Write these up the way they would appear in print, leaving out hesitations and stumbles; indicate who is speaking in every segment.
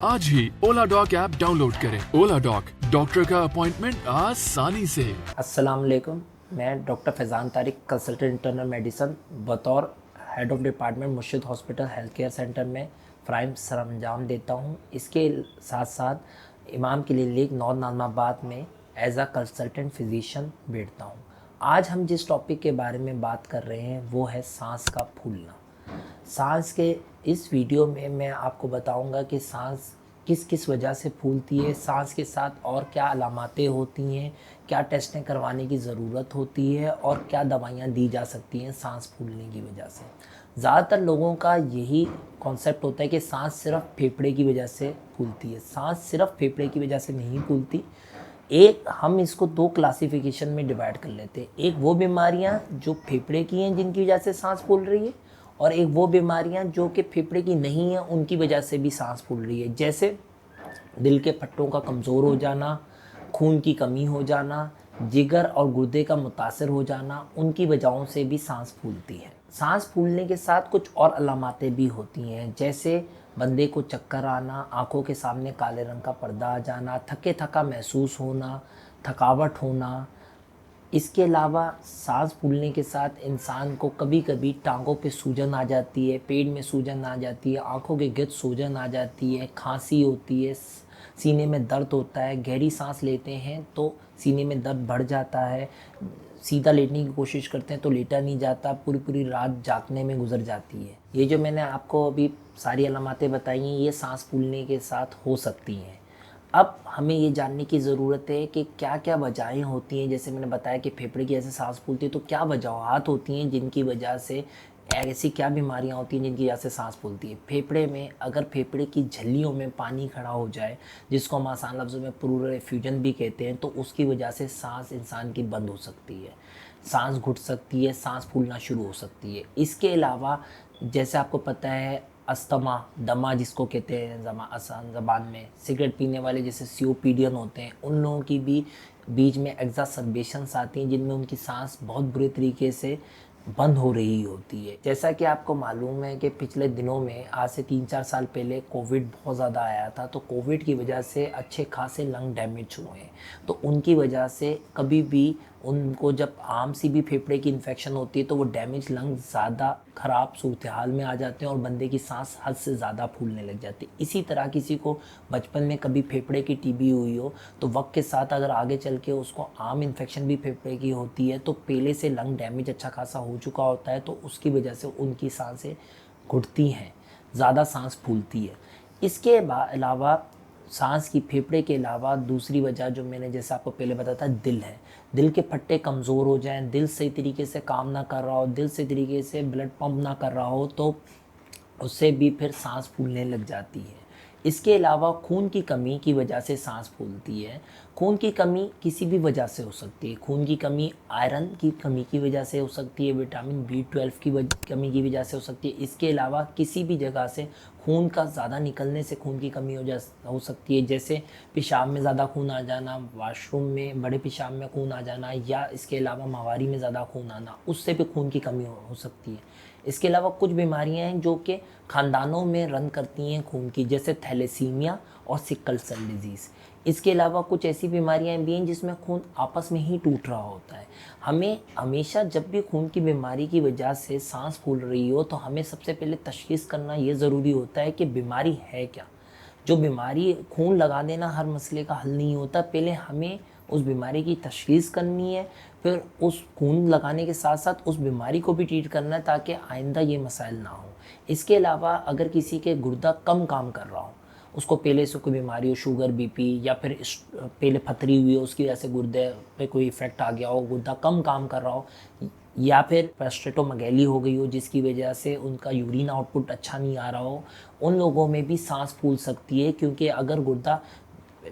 Speaker 1: आज ही Ola doc app download करें। ओला डॉक, डॉक्टर का अपॉइंटमेंट आसानी से।
Speaker 2: अस्सलाम वालेकुम। मैं doctor Faizan Tariq, consultant internal medicine, बतौर head of department Murshid hospital health care centre में फ़राइम सरअंजाम देता हूँ। इसके साथ साथ इमाम क्लिनिक नौ नाज़माबाद में एज आ कंसल्टेंट फिजिशियन बैठता हूँ। आज हम जिस टॉपिक के बारे में बात कर रहे हैं वो है सांस का फूलना। सांस के इस वीडियो में मैं आपको बताऊंगा कि सांस किस किस वजह से फूलती है, सांस के साथ और क्या अलामतें होती हैं, क्या टेस्टें करवाने की ज़रूरत होती है और क्या दवाइयाँ दी जा सकती हैं सांस फूलने की वजह से। ज़्यादातर लोगों का यही कॉन्सेप्ट होता है कि सांस सिर्फ फेफड़े की वजह से फूलती है। सांस सिर्फ फेफड़े की वजह से नहीं फूलती। एक हम इसको दो क्लासिफिकेशन में डिवाइड कर लेते हैं। एक वो बीमारियां जो फेफड़े की हैं जिनकी वजह से सांस फूल रही है, और एक वो बीमारियां जो कि फेफड़े की नहीं हैं उनकी वजह से भी सांस फूल रही है। जैसे दिल के पट्टों का कमज़ोर हो जाना, खून की कमी हो जाना, जिगर और गुर्दे का मुतासर हो जाना, उनकी वजहों से भी सांस फूलती है। सांस फूलने के साथ कुछ और अलामतें भी होती हैं, जैसे बंदे को चक्कर आना, आंखों के सामने काले रंग का पर्दा आ जाना, थके थका महसूस होना, थकावट होना। इसके अलावा सांस फूलने के साथ इंसान को कभी कभी टांगों पे सूजन आ जाती है, पेट में सूजन आ जाती है, आंखों के गिर्द सूजन आ जाती है, खांसी होती है, सीने में दर्द होता है। गहरी सांस लेते हैं तो सीने में दर्द बढ़ जाता है। सीधा लेटने की कोशिश करते हैं तो लेटा नहीं जाता, पूरी पूरी रात जागने में गुजर जाती है। ये जो मैंने आपको अभी सारी अलामतें बताई हैं ये सांस फूलने के साथ हो सकती हैं। अब हमें ये जानने की ज़रूरत है कि क्या क्या वजहें होती हैं। जैसे मैंने बताया कि फेफड़े की ऐसे सांस फूलती है, तो क्या वजूहत होती हैं जिनकी वजह से, ऐसी क्या बीमारियां होती हैं जिनकी वजह से सांस फूलती है। फेफड़े में अगर फेफड़े की झिल्लियों में पानी खड़ा हो जाए, जिसको हम आसान लफ्ज़ों में प्लूरल एफ्यूजन भी कहते हैं, तो उसकी वजह से सांस इंसान की बंद हो सकती है, सांस घुट सकती है, सांस फूलना शुरू हो सकती है। इसके अलावा जैसे आपको पता है अस्थमा, दमा जिसको कहते हैं आसान ज़बान में, सिगरेट पीने वाले जैसे सीओपीडियन होते हैं, उन लोगों की भी बीच में एग्जासर्बेशंस आती हैं जिनमें उनकी सांस बहुत बुरे तरीके से बंद हो रही होती है। जैसा कि आपको मालूम है कि पिछले दिनों में, आज से 3-4 साल पहले कोविड बहुत ज़्यादा आया था, तो कोविड की वजह से अच्छे खासे लंग डैमेज हुए हैं। तो उनकी वजह से कभी भी उनको जब आम सी भी फेफड़े की इन्फेक्शन होती है तो वो डैमेज लंग ज़्यादा ख़राब सूरत हाल में आ जाते हैं और बंदे की सांस हद से ज़्यादा फूलने लग जाती है। इसी तरह किसी को बचपन में कभी फेफड़े की टीबी हुई हो तो वक्त के साथ अगर आगे चल के उसको आम इन्फेक्शन भी फेफड़े की होती है तो पहले से लंग डैमेज अच्छा खासा हो चुका होता है, तो उसकी वजह से उनकी सांसें घुटती हैं, ज़्यादा सांस फूलती है। इसके अलावा सांस की, फेफड़े के अलावा दूसरी वजह जो मैंने जैसे आपको पहले बताया था, दिल है। दिल के पट्टे कमज़ोर हो जाएं, दिल सही तरीके से काम ना कर रहा हो, दिल सही तरीके से ब्लड पंप ना कर रहा हो, तो उससे भी फिर सांस फूलने लग जाती है। इसके अलावा खून की कमी की वजह से सांस फूलती है। खून की कमी किसी भी वजह से हो सकती है। खून की कमी आयरन की कमी की वजह से हो सकती है, विटामिन B12 की कमी की वजह से हो सकती है। इसके अलावा किसी भी जगह से खून का ज़्यादा निकलने से खून की कमी हो सकती है, जैसे पेशाब में ज़्यादा खून आ जाना, वॉशरूम में बड़े पेशाब में खून आ जाना, या इसके अलावा माहवारी में ज़्यादा खून आना, उससे भी खून की कमी हो सकती है। इसके अलावा कुछ बीमारियां हैं जो कि ख़ानदानों में रन करती हैं खून की, जैसे थैलेसीमिया और सिकल सेल डिजीज़। इसके अलावा कुछ ऐसी बीमारियां भी हैं जिसमें खून आपस में ही टूट रहा होता है। हमें हमेशा जब भी खून की बीमारी की वजह से सांस फूल रही हो तो हमें सबसे पहले तशख़ीस करना ये ज़रूरी होता है कि बीमारी है क्या। जो बीमारी, खून लगा देना हर मसले का हल नहीं होता, पहले हमें उस बीमारी की तशख़ीस करनी है, फिर उस खून लगाने के साथ साथ उस बीमारी को भी ट्रीट करना है ताकि आइंदा ये मसाइल ना हो। इसके अलावा अगर किसी के गुर्दा कम काम कर रहा हो, उसको पहले से कोई बीमारी हो, शुगर, बीपी, या फिर पहले पथरी हुई हो, उसकी वजह से गुर्दे पे कोई इफ़ेक्ट आ गया हो, गुर्दा कम काम कर रहा हो, या फिर प्रोस्टेटोमेगाली हो गई हो जिसकी वजह से उनका यूरिन आउटपुट अच्छा नहीं आ रहा हो, उन लोगों में भी सांस फूल सकती है। क्योंकि अगर गुर्दा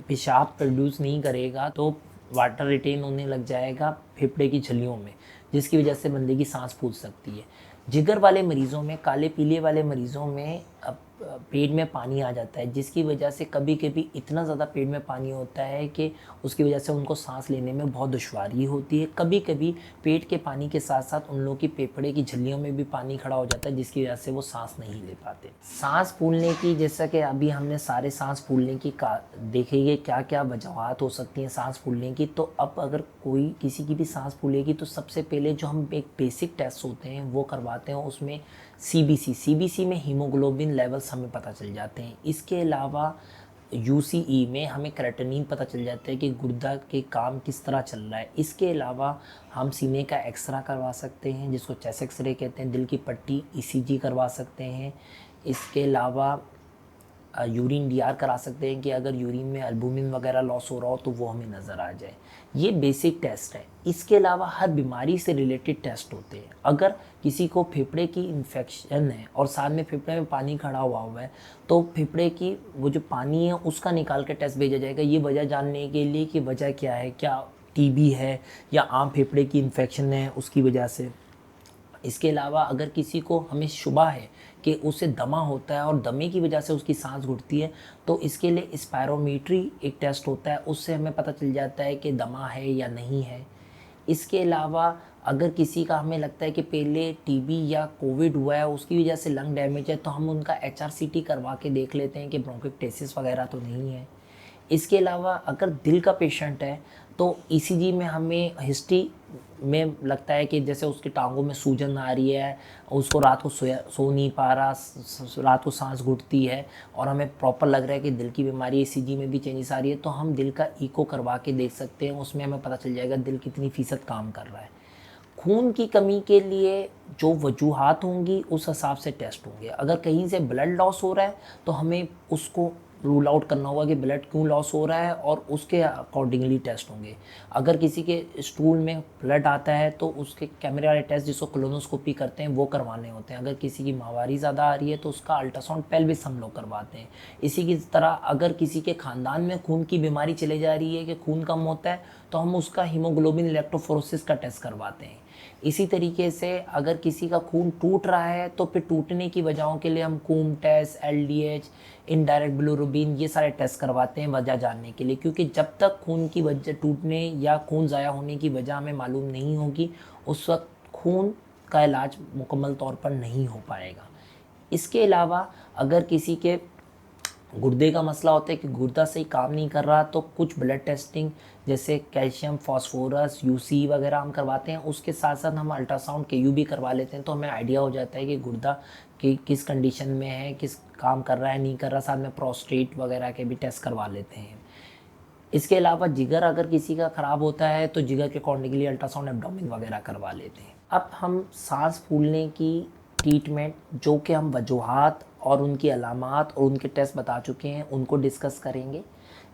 Speaker 2: पेशाब प्रोड्यूस नहीं करेगा तो वाटर रिटेन होने लग जाएगा फेफड़े की झिल्लियों में, जिसकी वजह से बंदे की सांस फूल सकती है। जिगर वाले मरीज़ों में, काले पीले वाले मरीज़ों में अब पेट में पानी आ जाता है, जिसकी वजह से कभी कभी इतना ज़्यादा पेट में पानी होता है कि उसकी वजह से उनको सांस लेने में बहुत दुश्वारी होती है। कभी कभी पेट के पानी के साथ साथ उन लोगों की फेफड़े की झिल्लियों में भी पानी खड़ा हो जाता है, जिसकी वजह से वो सांस नहीं ले पाते। सांस फूलने की, जैसा कि अभी हमने सारे सांस फूलने की देखेंगे क्या क्या वजूहत हो सकती हैं सांस फूलने की। तो अब अगर कोई किसी की भी सांस फूलेगी तो सबसे पहले जो हम एक बेसिक टेस्ट होते हैं वो करवाते हैं, उसमें सीबीसी में हीमोग्लोबिन लेवल्स हमें पता चल जाते हैं। इसके अलावा यूसीई में हमें क्रेटिनिन पता चल जाता है कि गुर्दा के काम किस तरह चल रहा है। इसके अलावा हम सीने का एक्सरा करवा सकते हैं, जिसको चेस्ट एक्सरे कहते हैं। दिल की पट्टी ईसीजी करवा सकते हैं। इसके अलावा यूरिन डीआर करा सकते हैं कि अगर यूरिन में एल्बुमिन वगैरह लॉस हो रहा हो तो वो हमें नज़र आ जाए। ये बेसिक टेस्ट है। इसके अलावा हर बीमारी से रिलेटेड टेस्ट होते हैं। अगर किसी को फेफड़े की इन्फेक्शन है और साथ में फेफड़े में पानी खड़ा हुआ है तो फेफड़े की वो जो पानी है उसका निकाल के टेस्ट भेजा जाएगा, ये वजह जानने के लिए कि वजह क्या है, क्या टीबी है या आम फेफड़े की इन्फेक्शन है उसकी वजह से। इसके अलावा अगर किसी को हमें शुबा है कि उसे दमा होता है और दमे की वजह से उसकी सांस घुटती है तो इसके लिए स्पायरोमीट्री एक टेस्ट होता है, उससे हमें पता चल जाता है कि दमा है या नहीं है। इसके अलावा अगर किसी का हमें लगता है कि पहले टीबी या कोविड हुआ है, उसकी वजह से लंग डैमेज है, तो हम उनका एचआरसीटी करवा के देख लेते हैं कि ब्रोंकोइक्टेसिस वगैरह तो नहीं है। इसके अलावा अगर दिल का पेशेंट है तो ईसीजी में हमें हिस्ट्री में लगता है कि जैसे उसकी टांगों में सूजन आ रही है, उसको रात को सो नहीं पा रहा, रात को सांस घुटती है और हमें प्रॉपर लग रहा है कि दिल की बीमारी, ईसीजी में भी चेंजेस आ रही है, तो हम दिल का इको करवा के देख सकते हैं। उसमें हमें पता चल जाएगा दिल कितनी फ़ीसद काम कर रहा है। खून की कमी के लिए जो वजूहात होंगी उस हिसाब से टेस्ट होंगे। अगर कहीं से ब्लड लॉस हो रहा है तो हमें उसको रूल आउट करना होगा कि ब्लड क्यों लॉस हो रहा है और उसके अकॉर्डिंगली टेस्ट होंगे। अगर किसी के स्टूल में ब्लड आता है तो उसके कैमरे वाले टेस्ट जिसको कोलोनोस्कोपी करते हैं वो करवाने होते हैं। अगर किसी की माहवारी ज़्यादा आ रही है तो उसका अल्ट्रासाउंड पेल्विस हम लोग करवाते हैं। इसी की तरह अगर किसी के ख़ानदान में खून की बीमारी चली जा रही है कि खून कम होता है तो हम उसका हीमोग्लोबिन इलेक्ट्रोफोरेसिस का टेस्ट करवाते हैं। इसी तरीके से अगर किसी का खून टूट रहा है तो फिर टूटने की वजहों के लिए हम Coombs test, LDH, indirect bilirubin, ये सारे टेस्ट करवाते हैं वजह जानने के लिए, क्योंकि जब तक खून की वजह टूटने या खून ज़ाया होने की वजह हमें मालूम नहीं होगी उस वक्त खून का इलाज मुकम्मल तौर पर नहीं हो पाएगा। इसके अलावा अगर किसी के गुर्दे का मसला होता है कि गुर्दा सही काम नहीं कर रहा तो कुछ ब्लड टेस्टिंग जैसे कैल्शियम, फास्फोरस, यूसी वगैरह हम करवाते हैं। उसके साथ साथ हम अल्ट्रासाउंड केयू भी करवा लेते हैं, तो हमें आइडिया हो जाता है कि गुर्दा की किस कंडीशन में है, किस काम कर रहा है नहीं कर रहा। साथ में प्रोस्टेट वगैरह के भी टेस्ट करवा लेते हैं। इसके अलावा जिगर अगर किसी का ख़राब होता है तो जिगर के अकॉर्डिंगली अल्ट्रासाउंड एब्डोमेन वगैरह करवा लेते हैं। अब हम सांस फूलने की ट्रीटमेंट, जो कि हम वजूहात और उनकी अलामात और उनके टेस्ट बता चुके हैं, उनको डिस्कस करेंगे।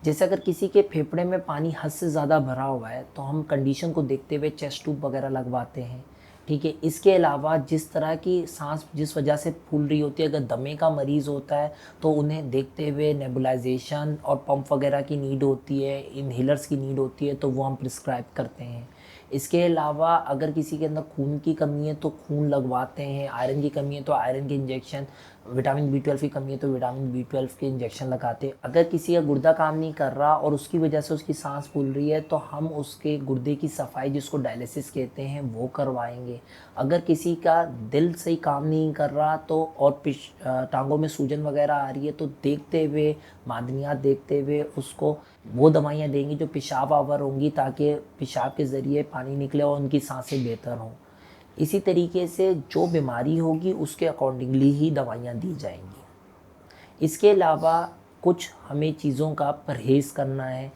Speaker 2: जैसे अगर किसी के फेफड़े में पानी हद से ज़्यादा भरा हुआ है तो हम कंडीशन को देखते हुए चेस्ट ट्यूब वगैरह लगवाते हैं, ठीक है। इसके अलावा जिस तरह की सांस जिस वजह से फूल रही होती है, अगर दमे का मरीज़ होता है तो उन्हें देखते हुए नेबुलाइजेशन और पंप वगैरह की नीड होती है, इनहेलर्स की नीड होती है, तो वो हम प्रिस्क्राइब करते हैं। इसके अलावा अगर किसी के अंदर खून की कमी है तो खून लगवाते हैं, आयरन की कमी है तो आयरन के इंजेक्शन, विटामिन B12 की कमी है तो विटामिन B12 के इंजेक्शन लगाते हैं। अगर किसी का गुर्दा काम नहीं कर रहा और उसकी वजह से उसकी सांस फूल रही है तो हम उसके गुर्दे की सफाई, जिसको डायलिसिस कहते हैं, वो करवाएंगे। अगर किसी का दिल सही काम नहीं कर रहा तो और टांगों में सूजन वगैरह आ रही है तो देखते हुए, मादनियात देखते हुए उसको वो दवाइयाँ देंगी जो पेशाब आवर होंगी, ताकि पेशाब के ज़रिए पानी निकले और उनकी सांसें बेहतर हों। इसी तरीके से जो बीमारी होगी उसके अकॉर्डिंगली ही दवाइयाँ दी जाएंगी। इसके अलावा कुछ हमें चीज़ों का परहेज़ करना है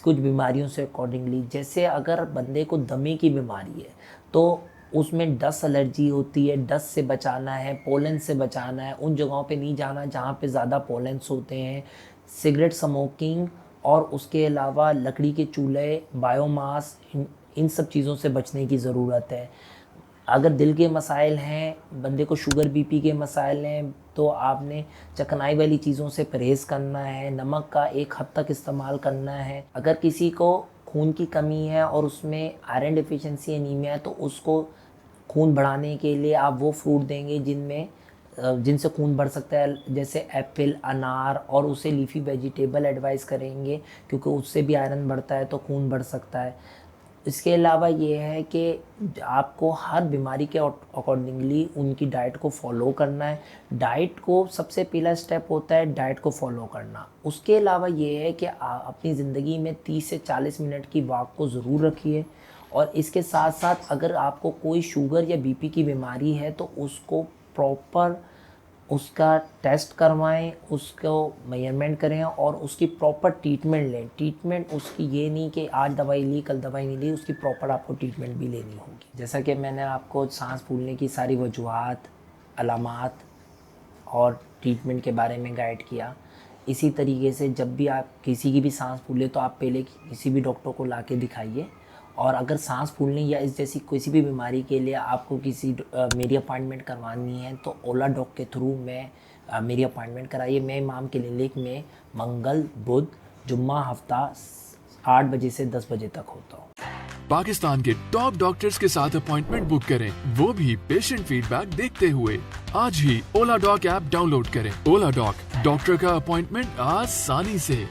Speaker 2: कुछ बीमारियों से अकॉर्डिंगली। जैसे अगर बंदे को दमे की बीमारी है तो उसमें डस्ट एलर्जी होती है, डस्ट से बचाना है, पोलन से बचाना है, उन जगहों पे नहीं जाना जहाँ पे ज़्यादा पोलेंस होते हैं। सिगरेट स्मोकिंग और उसके अलावा लकड़ी के चूल्हे, बायोमास, इन सब चीज़ों से बचने की ज़रूरत है। अगर दिल के मसाइल हैं, बंदे को शुगर बीपी के मसाइल हैं, तो आपने चकनाई वाली चीज़ों से परहेज़ करना है, नमक का एक हद तक इस्तेमाल करना है। अगर किसी को खून की कमी है और उसमें आयरन डिफिशिएंसी एनीमिया है तो उसको खून बढ़ाने के लिए आप वो फ्रूट देंगे जिनमें जिनसे खून बढ़ सकता है, जैसे एप्पल, अनार, और उसे लीफी वेजिटेबल एडवाइस करेंगे क्योंकि उससे भी आयरन बढ़ता है तो खून बढ़ सकता है। इसके अलावा ये है कि आपको हर बीमारी के अकॉर्डिंगली उनकी डाइट को फॉलो करना है। डाइट को सबसे पहला स्टेप होता है डाइट को फॉलो करना। उसके अलावा ये है कि आप अपनी ज़िंदगी में 30 से 40 मिनट की वॉक को ज़रूर रखिए। और इसके साथ साथ अगर आपको कोई शुगर या बीपी की बीमारी है तो उसको प्रॉपर उसका टेस्ट करवाएं, उसको मेजरमेंट करें और उसकी प्रॉपर ट्रीटमेंट लें। ट्रीटमेंट उसकी ये नहीं कि आज दवाई ली कल दवाई नहीं ली, उसकी प्रॉपर आपको ट्रीटमेंट भी लेनी होगी। जैसा कि मैंने आपको सांस फूलने की सारी वजूहात, अलामात और ट्रीटमेंट के बारे में गाइड किया, इसी तरीके से जब भी आप किसी की भी सांस फूले तो आप पहले किसी भी डॉक्टर को ला के दिखाइए। और अगर सांस फूलने या इस जैसी किसी भी बीमारी के लिए आपको मेरी अपॉइंटमेंट करवानी है तो ओला डॉक के थ्रू मेरी अपॉइंटमेंट कराइए। मैं इमाम क्लिनिक में मंगल, बुध, जुम्मा हफ्ता 8 बजे से 10 बजे तक होता हूँ।
Speaker 1: पाकिस्तान के टॉप डॉक्टर्स के साथ अपॉइंटमेंट बुक करें, वो भी पेशेंट फीडबैक देखते हुए। आज ही ओला डॉक ऐप डाउनलोड करें। ओला डॉक, डॉक्टर का अपॉइंटमेंट आसानी से।